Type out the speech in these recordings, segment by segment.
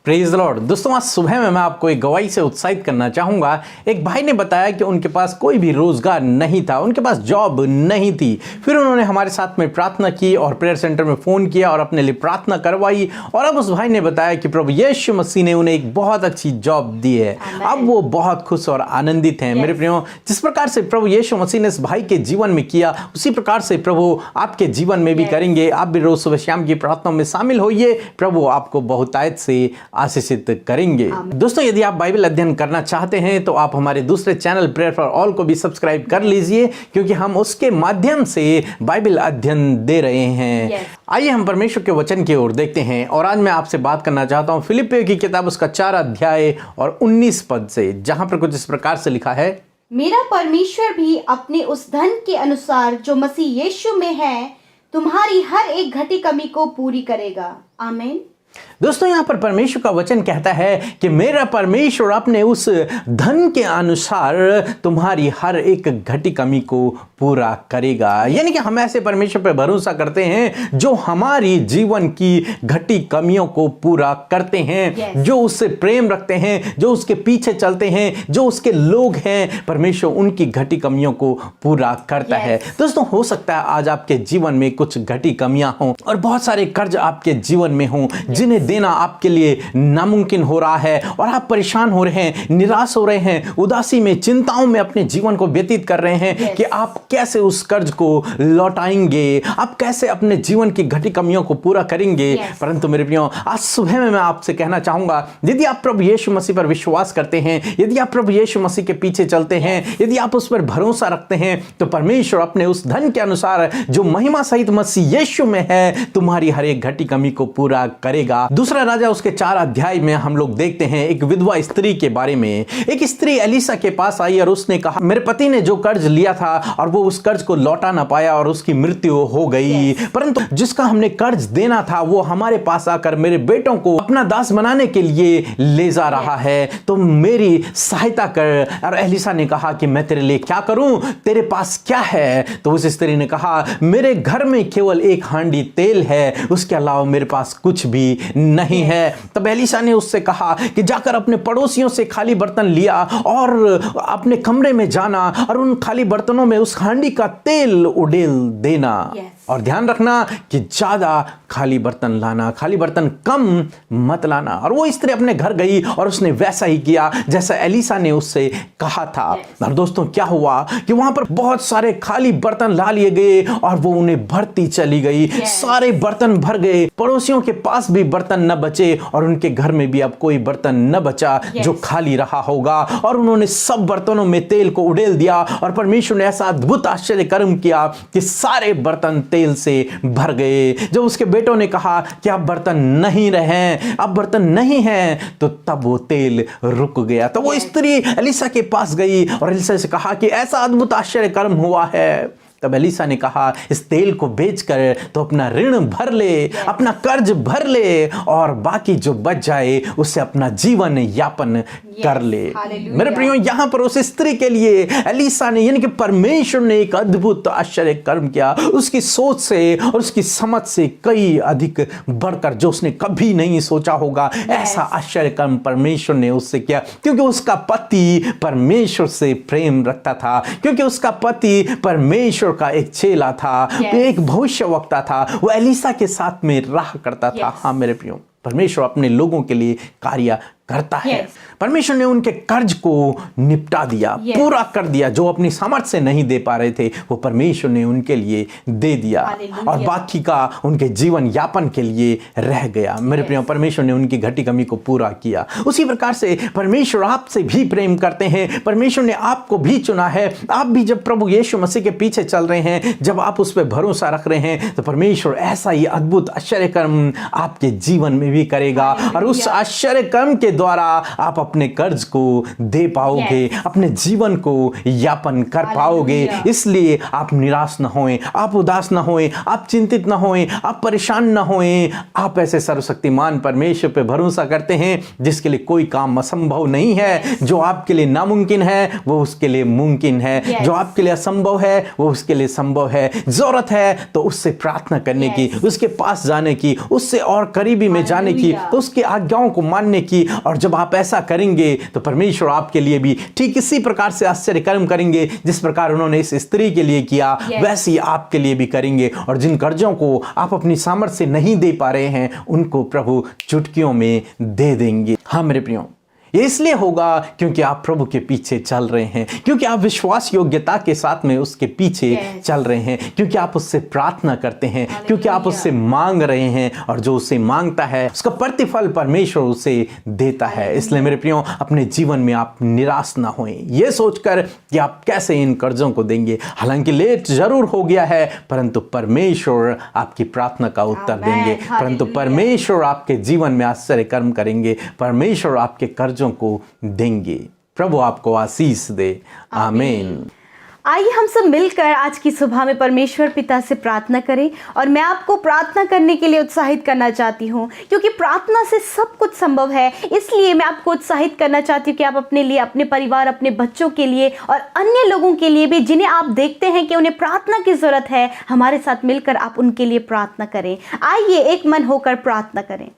Praise the Lord. दोस्तों, आज सुबह में मैं आपको एक गवाही से उत्साहित करना चाहूंगा। एक भाई ने बताया कि उनके पास कोई भी रोजगार नहीं था, उनके पास जॉब नहीं थी। फिर उन्होंने हमारे साथ में प्रार्थना की और प्रेयर सेंटर में फ़ोन किया और अपने लिए प्रार्थना करवाई। और अब उस भाई ने बताया कि प्रभु यीशु मसीह ने उन्हें एक बहुत अच्छी जॉब दी है। अब वो बहुत खुश और आनंदित हैं। मेरे प्रियो, जिस प्रकार से प्रभु यीशु मसीह ने इस भाई के जीवन में किया, उसी प्रकार से प्रभु आपके जीवन में भी करेंगे। आप भी रोज सुबह शाम की प्रार्थना में शामिल होइए, प्रभु आपको बहुतायत से आशीषित करेंगे। दोस्तों, यदि आप बाइबल अध्ययन करना चाहते हैं तो आप हमारे दूसरे चैनल प्रेयर फॉर ऑल को भी सब्सक्राइब कर लीजिए, क्योंकि हम उसके माध्यम से बाइबल अध्ययन दे रहे हैं। आइए हम परमेश्वर के वचन की ओर देखते हैं। और आज मैं आपसे बात करना चाहता हूं फिलिप्पियों की किताब उसका 4 अध्याय और 19 पद से, जहां पर कुछ इस प्रकार से लिखा है, मेरा परमेश्वर भी अपने उस धन के अनुसार जो मसीह यीशु में है तुम्हारी हर एक घटी कमी को पूरी करेगा। आमीन। दोस्तों, यहां पर परमेश्वर का वचन कहता है कि मेरा परमेश्वर अपने उस धन के अनुसार तुम्हारी हर एक घटी कमी को पूरा करेगा। यानी कि हम ऐसे परमेश्वर पर भरोसा करते हैं जो हमारी जीवन की घटी कमियों को पूरा करते हैं, जो उससे प्रेम रखते हैं, जो उसके पीछे चलते हैं, जो उसके लोग हैं। परमेश्वर उनकी घटी कमियों को पूरा करता है। दोस्तों, हो सकता है आज आपके जीवन में कुछ घटी कमियां हों और बहुत सारे कर्ज आपके जीवन में हों, जिन्हें देना आपके लिए नामुमकिन हो रहा है और आप परेशान हो रहे हैं, निराश हो रहे हैं, उदासी में, चिंताओं में अपने जीवन को व्यतीत कर रहे हैं कि आप कैसे उस कर्ज को लौटाएंगे, आप कैसे अपने जीवन की घटी कमियों को पूरा करेंगे। परंतु मेरे प्रियो, आज सुबह में मैं आपसे कहना चाहूंगा, यदि आप प्रभु यीशु मसीह पर विश्वास करते हैं, यदि आप प्रभु यीशु मसीह के पीछे चलते हैं, यदि आप उस पर भरोसा रखते हैं, तो परमेश्वर अपने उस धन के अनुसार जो महिमा सहित मसीह यीशु में है तुम्हारी हर एक घटी कमी को पूरा करेगा। दूसरा राजा उसके 4 अध्याय में हम लोग देखते हैं एक विधवा स्त्री के बारे में। एक स्त्री एलिसा के पास आई और उसने कहा, मेरे पति ने जो कर्ज लिया था और वो उस कर्ज को लौटा ना पाया और उसकी मृत्यु हो गई, परंतु जिसका हमने कर्ज देना था वो हमारे पास आकर मेरे बेटों को अपना दास बनाने के लिए ले जा रहा है, तो मेरी सहायता कर। और एलिसा ने कहा कि मैं तेरे लिए क्या करूं, तेरे पास क्या है? तो उस स्त्री ने कहा, मेरे घर में केवल एक हांडी तेल है, उसके अलावा मेरे पास कुछ भी नहीं है। तब एलिसा ने उससे कहा कि जाकर अपने पड़ोसियों से खाली बर्तन लिया और अपने कमरे में जाना और उन खाली बर्तनों में उस हांडी का तेल उड़ेल देना। और ध्यान रखना कि ज्यादा खाली बर्तन लाना, खाली बर्तन कम मत लाना। और वो स्त्री अपने घर गई और उसने वैसा ही किया जैसा एलिसा ने उससे कहा था। और दोस्तों, क्या हुआ कि वहां पर बहुत सारे खाली बर्तन ला लिए गए और वो उन्हें भरती चली गई। सारे बर्तन भर गए, पड़ोसियों के पास भी बर्तन न बचे और उनके घर में भी अब कोई बर्तन न बचा जो खाली रहा होगा। और उन्होंने सब बर्तनों में तेल को उड़ेल दिया और परमेश्वर ने ऐसा अद्भुत आश्चर्य कर्म किया कि सारे बर्तन तेल से भर गए। जब उसके बेटों ने कहा कि अब बर्तन नहीं रहे, अब बर्तन नहीं है, तो तब वो तेल रुक गया। तो वो स्त्री एलिसा के पास गई और एलिसा से कहा कि ऐसा अद्भुत आश्चर्य कर्म हुआ है। तब एलिसा ने कहा, इस तेल को बेचकर तो अपना ऋण भर ले, अपना कर्ज भर ले और बाकी जो बच जाए उससे अपना जीवन यापन कर ले। मेरे प्रियो, यहां पर उस स्त्री के लिए एलिसा ने, यानी कि परमेश्वर ने एक अद्भुत आश्चर्य कर्म किया, उसकी सोच से और उसकी समझ से कई अधिक बढ़कर, जो उसने कभी नहीं सोचा होगा। ऐसा आश्चर्य कर्म परमेश्वर ने उससे किया, क्योंकि उसका पति परमेश्वर से प्रेम रखता था, क्योंकि उसका पति परमेश्वर का एक चेला था, एक भविष्यवक्ता था, वो एलिसा के साथ में रहा करता था। हाँ मेरे प्रियो, परमेश्वर अपने लोगों के लिए कार्य करता है। परमेश्वर ने उनके कर्ज को निपटा दिया, पूरा कर दिया। जो अपनी सामर्थ्य से नहीं दे पा रहे थे वो परमेश्वर ने उनके लिए दे दिया और बाकी का उनके जीवन यापन के लिए रह गया। मेरे प्रिय, परमेश्वर ने उनकी घटी कमी को पूरा किया। उसी प्रकार से परमेश्वर आपसे भी प्रेम करते हैं। परमेश्वर ने आपको भी चुना है। आप भी जब प्रभु यीशु मसीह के पीछे चल रहे हैं, जब आप उस पर भरोसा रख रहे हैं, तो परमेश्वर ऐसा ही अद्भुत आश्चर्य कर्म आपके जीवन में भी करेगा। और उस आश्चर्य कर्म के द्वारा आप अपने कर्ज को दे पाओगे, अपने जीवन को यापन कर पाओगे। इसलिए आप निराश न होएं, आप उदास न होएं, आप चिंतित न होएं, आप परेशान न होएं। आप ऐसे सर्वशक्तिमान परमेश्वर पे भरोसा करते हैं जिसके लिए कोई काम असंभव नहीं है। जो आपके लिए नामुमकिन है वो उसके लिए मुमकिन है। जो आपके लिए असंभव है वो उसके लिए संभव है। जरूरत है तो उससे प्रार्थना करने की, उसके पास जाने की, उससे और करीबी में जाने की, उसकी आज्ञाओं को मानने की। और जब आप ऐसा करेंगे तो परमेश्वर आपके लिए भी ठीक इसी प्रकार से आश्चर्य कर्म करेंगे जिस प्रकार उन्होंने इस स्त्री के लिए किया, वैसे ही आपके लिए भी करेंगे। और जिन कर्जों को आप अपनी सामर्थ्य से नहीं दे पा रहे हैं उनको प्रभु चुटकियों में दे देंगे। हाँ मेरे प्रियो, ये इसलिए होगा क्योंकि आप प्रभु के पीछे चल रहे हैं, क्योंकि आप विश्वास योग्यता के साथ में उसके पीछे चल रहे हैं, क्योंकि आप उससे प्रार्थना करते हैं, क्योंकि आप उससे मांग रहे हैं। और जो उससे मांगता है उसका प्रतिफल परमेश्वर उसे देता है। इसलिए मेरे प्रियो, अपने जीवन में आप निराश ना होएं ये सोचकर कि आप कैसे इन कर्जों को देंगे। हालांकि लेट जरूर हो गया है, परंतु परमेश्वर आपकी प्रार्थना का उत्तर देंगे, परंतु परमेश्वर आपके जीवन में आश्चर्य कर्म करेंगे, परमेश्वर आपके कर्जों को देंगे। प्रभु आपको आशीष दे। आमीन। आइए हम सब मिलकर आज की सुबह में परमेश्वर पिता से प्रार्थना करें। और मैं आपको प्रार्थना करने के लिए उत्साहित करना चाहती हूँ, क्योंकि प्रार्थना से सब कुछ संभव है। इसलिए मैं आपको उत्साहित करना चाहती हूँ कि आप अपने लिए, अपने परिवार, अपने बच्चों के लिए और अन्य लोगों के लिए भी जिन्हें आप देखते हैं कि उन्हें प्रार्थना की जरूरत है, हमारे साथ मिलकर आप उनके लिए प्रार्थना करें। आइए एक मन होकर प्रार्थना करें।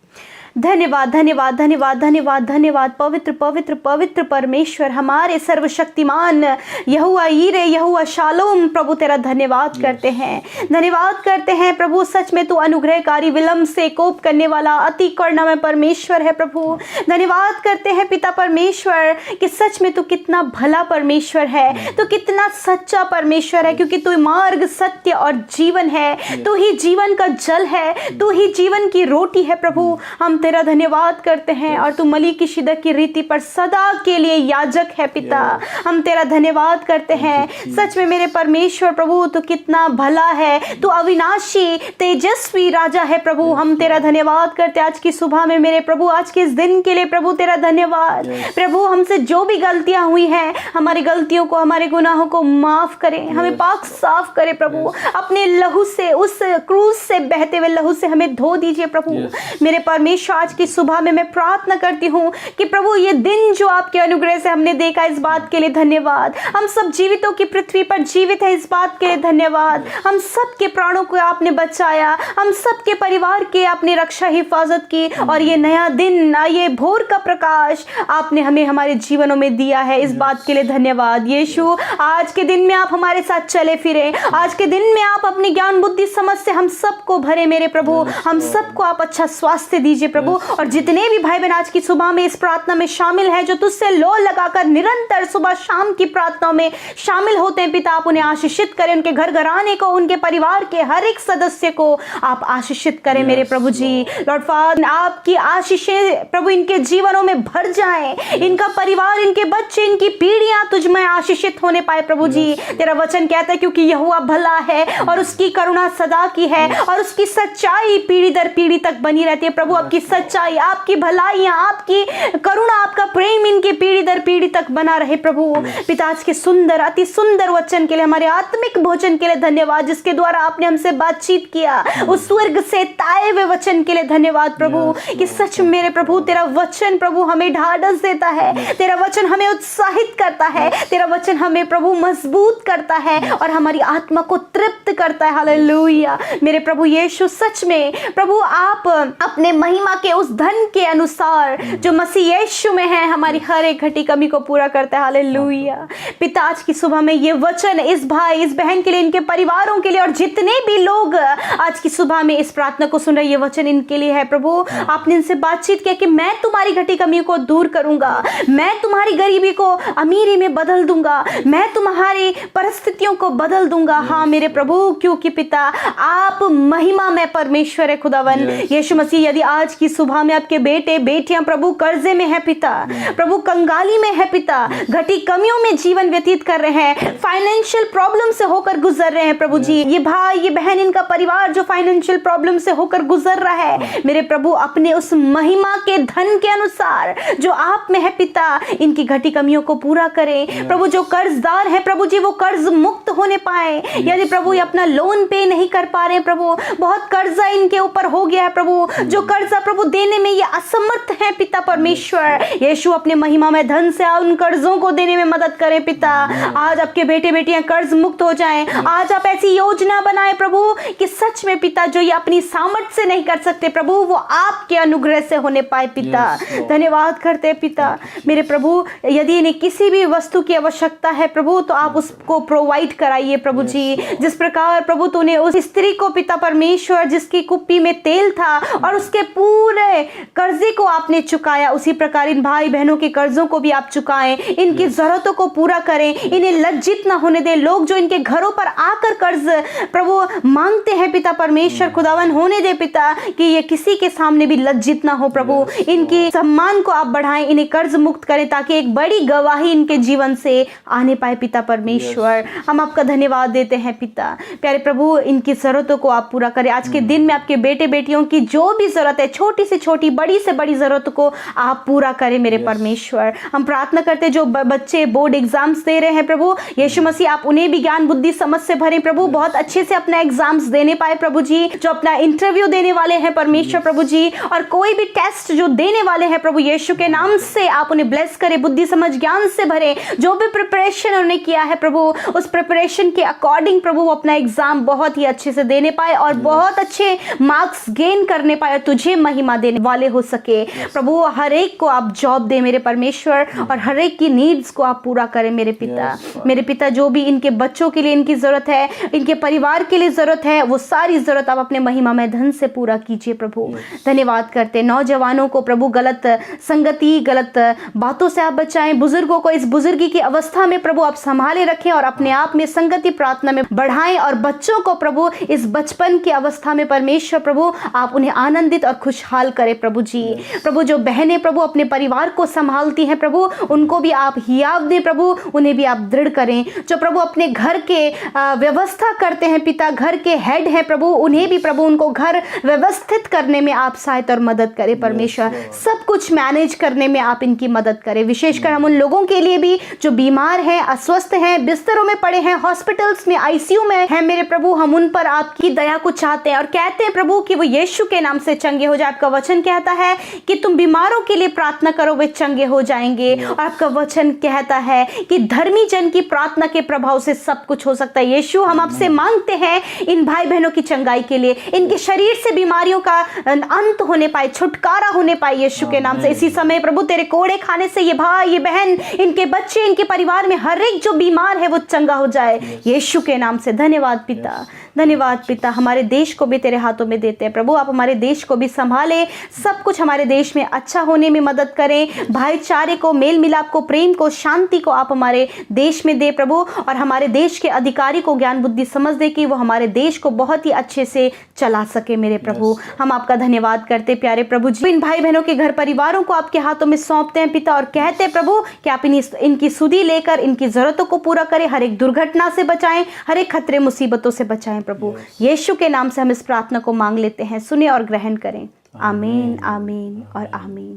धन्यवाद धन्यवाद धन्यवाद धन्यवाद धन्यवाद पवित्र पवित्र पवित्र परमेश्वर, हमारे सर्वशक्तिमान यहोवा यीरे, यहोवा शालोम, प्रभु तेरा धन्यवाद करते हैं, धन्यवाद करते हैं प्रभु। सच में तू अनुग्रहकारी, विलंब से कोप करने वाला, अति करुणामय परमेश्वर है प्रभु। धन्यवाद करते हैं पिता परमेश्वर कि सच में तू कितना भला परमेश्वर है, तू कितना सच्चा परमेश्वर है, क्योंकि तू मार्ग, सत्य और जीवन है। तू ही जीवन का जल है, तू ही जीवन की रोटी है प्रभु। हम तेरा धन्यवाद करते हैं। और तू मलिकिसिदक की रीति पर सदा के लिए याजक है पिता। हम तेरा धन्यवाद करते हैं। सच में मेरे परमेश्वर प्रभु, तू कितना भला है, तू अविनाशी तेजस्वी राजा है प्रभु। हम तेरा धन्यवाद करते हैं आज की सुबह में मेरे प्रभु, आज के इस दिन के लिए प्रभु तेरा धन्यवाद। प्रभु हमसे जो भी गलतियां हुई हैं, हमारी गलतियों को, हमारे गुनाहों को माफ करें, हमें पाक साफ करें प्रभु। अपने लहू से, उस क्रूस से बहते हुए लहू से हमें धो दीजिए प्रभु। मेरे परमेश्वर आज की सुबह में मैं प्रार्थना करती हूँ कि प्रभु ये दिन जो आपके अनुग्रह से हमने देखा, इस बात के लिए धन्यवाद। हम सब जीवितों की पृथ्वी पर जीवित है, इस बात के लिए धन्यवाद। हम सब के प्राणों को आपने बचाया, हम सब के परिवार के आपने रक्षा हिफाजत की। और ये नया दिन, ये भोर का प्रकाश आपने हमें हमारे जीवनों में दिया है, इस बात के लिए धन्यवाद। यीशु, आज के दिन में आप हमारे साथ चले फिरे, आज के दिन में आप अपनी ज्ञान बुद्धि समझ से हम सबको भरे मेरे प्रभु। हम सबको आप अच्छा स्वास्थ्य दीजिए प्रभु। और जितने भी भाई बहन आज की सुबह में इस प्रार्थना में शामिल हैं, जो तुझसे लो लगाकर निरंतर सुबह शाम की प्रार्थना में शामिल होते हैं पिता, आप उन्हें आशीषित करें, उनके घर घराने को, उनके परिवार के हर एक सदस्य को आप आशीषित करें मेरे प्रभु जी। लॉर्ड फादर, आपकी आशीषें प्रभु इनके जीवनों में भर जाएं, इनका परिवार, इनके बच्चे, इनकी पीढ़ियां तुझ में आशीषित होने पाए प्रभु जी। तेरा वचन कहता है क्योंकि यहोवा भला है और उसकी करुणा सदा की है और उसकी सच्चाई पीढ़ी दर पीढ़ी तक बनी रहती है प्रभु। आपकी सच्चाई, आपकी भलाइयां, आपकी करुणा, आपका प्रेम इनकी पीढ़ी दर पीढ़ी तक बना रहे प्रभु। पिता, आज के सुंदर, अति सुंदर वचन के लिए, हमारे आत्मिक भोजन के लिए धन्यवाद, जिसके द्वारा आपने हमसे बातचीत किया, उस स्वर्ग से ताए हुए वचन के लिए धन्यवाद प्रभु। कि सच मेरे प्रभु, तेरा वचन प्रभु हमें ढाढ़स देता है, तेरा वचन हमें उत्साहित करता है, तेरा वचन हमें प्रभु मजबूत करता है और हमारी आत्मा को तृप्त करता है। हालेलुया मेरे प्रभु यीशु, सच में प्रभु आप अपने महिमा के उस धन के अनुसार जो मसीह यीशु में है, हमारी हर एक घटी कमी को पूरा करता है। हालेलुया पिता, आज की सुबह में ये वचन इस भाई, इस बहन के लिए, इनके परिवारों के लिए और जितने भी लोग आज की सुबह में इस प्रार्थना को सुन रहे, ये वचन इनके लिए है प्रभु। आपने इनसे बातचीत किया कि मैं तुम्हारी घटी कमी को दूर करूंगा, मैं तुम्हारी गरीबी को अमीरी में बदल दूंगा, मैं तुम्हारी परिस्थितियों को बदल दूंगा। हाँ मेरे प्रभु, क्योंकि पिता आप महिमा में परमेश्वर है खुदावन। यीशु मसीह, यदि आज की की सुबह में आपके बेटे बेटियां प्रभु कर्जे में है पिता, प्रभु कंगाली में है पिता, घटी कमियों में जीवन व्यतीत कर रहे हैं, फाइनेंशियल प्रॉब्लम से होकर गुजर रहे हैं प्रभु जी। ये भाई ये बहन इनका परिवार जो फाइनेंशियल प्रॉब्लम से होकर गुजर रहा है, मेरे प्रभु अपने उस महिमा के धन के अनुसार जो आप में है पिता, इनकी घटी कमियों को पूरा करें प्रभु। जो कर्जदार है प्रभु जी वो कर्ज मुक्त होने पाए। यदि प्रभु ये अपना लोन पे नहीं कर पा रहे प्रभु, बहुत कर्जा इनके ऊपर हो गया है प्रभु, जो कर्जा प्रभु देने में ये असमर्थ है पिता परमेश्वर, यीशु अपने महिमा में धन से उन कर्जों को देने में मदद करें पिता। आज आपके बेटे बेटियां कर्ज मुक्त हो जाएं। आज आप ऐसी योजना बनाए प्रभु कि सच में पिता जो ये अपनी सामर्थ से नहीं कर सकते प्रभु, वो आपके अनुग्रह से होने पाए पिता। धन्यवाद करते हैं पिता मेरे प्रभु। यदि इन्हें किसी भी वस्तु की आवश्यकता है प्रभु तो आप उसको प्रोवाइड कराइए प्रभु जी। जिस प्रकार प्रभु तूने उस स्त्री को पिता परमेश्वर जिसकी कुप्पी में तेल था और उसके पूरे कर्जे को आपने चुकाया, उसी प्रकार इन भाई बहनों के कर्जों को भी आप चुकाएं, इनकी जरूरतों को पूरा करें, इन्हें लज्जित ना होने दें। लोग जो इनके घरों पर आकर कर्ज प्रभु मांगते हैं पिता परमेश्वर खुदावन, होने दे पिता कि ये किसी के सामने भी लज्जित ना हो प्रभु। इनकी सम्मान को आप बढ़ाएं, इन्हें कर्ज मुक्त करें ताकि एक बड़ी गवाही इनके जीवन से आने पाए पिता परमेश्वर। हम आपका धन्यवाद देते हैं पिता प्यारे प्रभु, इनकी जरूरतों को आप पूरा करें। आज के दिन में आपके बेटे बेटियों की जो भी जरूरत है, छोटी से छोटी बड़ी से बड़ी जरूरत को आप पूरा करें मेरे परमेश्वर। हम प्रार्थना करते हैं जो बच्चे बोर्ड एग्जाम्स दे रहे हैं प्रभु यीशु मसीह, आप उन्हें भी ज्ञान बुद्धि समझ से भरें प्रभु, बहुत अच्छे से अपना एग्जाम्स देने पाए प्रभु जी। जो अपना इंटरव्यू देने वाले हैं परमेश्वर प्रभु जी, और कोई भी टेस्ट जो देने वाले हैं प्रभु यीशु के नाम से आप उन्हें ब्लेस करें, बुद्धि समझ ज्ञान से भरें। जो भी प्रिपरेशन उन्होंने किया है प्रभु, उस प्रिपरेशन के अकॉर्डिंग प्रभु वो अपना एग्जाम बहुत ही अच्छे से देने पाए और बहुत अच्छे मार्क्स गेन करने पाए और तुझे महिमा देने वाले हो सके प्रभु। हर एक को आप जॉब दे मेरे परमेश्वर और हर एक की नीड्स को आप पूरा करें मेरे पिता। मेरे पिता जो भी इनके बच्चों के लिए इनकी जरूरत है, इनके परिवार के लिए जरूरत है, वो सारी जरूरत आप अपने महिमा में धन से पूरा कीजिए प्रभु। धन्यवाद करते नौजवानों को प्रभु गलत संगति गलत बातों से आप बचाएं, बुजुर्गों को इस बुजुर्गी की अवस्था में प्रभु आप संभाले रखें और अपने आप में संगति प्रार्थना में बढ़ाएं, और बच्चों को प्रभु इस बचपन की अवस्था में परमेश्वर प्रभु आप उन्हें आनंदित और खुशहाल करें प्रभु जी। प्रभु जो बहनें प्रभु अपने परिवार को संभालती हैं प्रभु, उनको भी आप हियाव दें प्रभु, उन्हें भी आप दृढ़ करें। जो प्रभु अपने घर के व्यवस्था करते हैं पिता, घर के हेड हैं प्रभु, उन्हें भी प्रभु उनको घर व्यवस्थित करने में आप सहायता और मदद करें परमेश्वर। सब कुछ मैनेज करने में आप इनकी मदद करें। विशेषकर हम उन लोगों के लिए भी जो बीमार हैं, अस्वस्थ हैं, बिस्तरों में पड़े हैं, हॉस्पिटल्स में आईसीयू में हैं मेरे प्रभु, हम उन पर आपकी दया को चाहते हैं और कहते हैं प्रभु कि वो यीशु के नाम से चंगे हो जाए। आपका वचन कहता है कि तुम बीमारों के लिए प्रार्थना करो वे चंगे हो जाएंगे, और आपका वचन कहता है कि धर्मी जन की प्रार्थना के प्रभाव से सब कुछ हो सकता है। यीशु हम आपसे मांगते हैं इन भाई बहनों की चंगाई के लिए, इनके शरीर से बीमारियों का अंत होने पाए, छुटकारा होने पाए यीशु के नाम से। इसी समय प्रभु तेरे कोड़े खाने से ये भाई ये बहन, इनके बच्चे, इनके परिवार में हर एक जो बीमार है वो चंगा हो जाए यीशु के नाम से। धन्यवाद पिता, धन्यवाद पिता। हमारे देश को भी तेरे हाथों में देते हैं प्रभु, आप हमारे देश को भी संभाले, सब कुछ हमारे देश में अच्छा होने में मदद करें। भाईचारे को, मेल मिलाप को, प्रेम को, शांति को आप हमारे देश में दे प्रभु, और हमारे देश के अधिकारी को ज्ञान बुद्धि समझ दे कि वो हमारे देश को बहुत ही अच्छे से चला सके मेरे प्रभु। हम आपका धन्यवाद करते प्यारे प्रभु जी। इन भाई बहनों के घर परिवारों को आपके हाथों में सौंपते हैं पिता, और कहते हैं प्रभु कि आप इनकी सुधि लेकर इनकी जरूरतों को पूरा करें, हर एक दुर्घटना से बचाएं, हर एक खतरे मुसीबतों से बचाएं प्रभु। यीशु के नाम से हम इस प्रार्थना को मांग लेते हैं, सुने और ग्रहण करें। आमीन, आमीन और आमीन।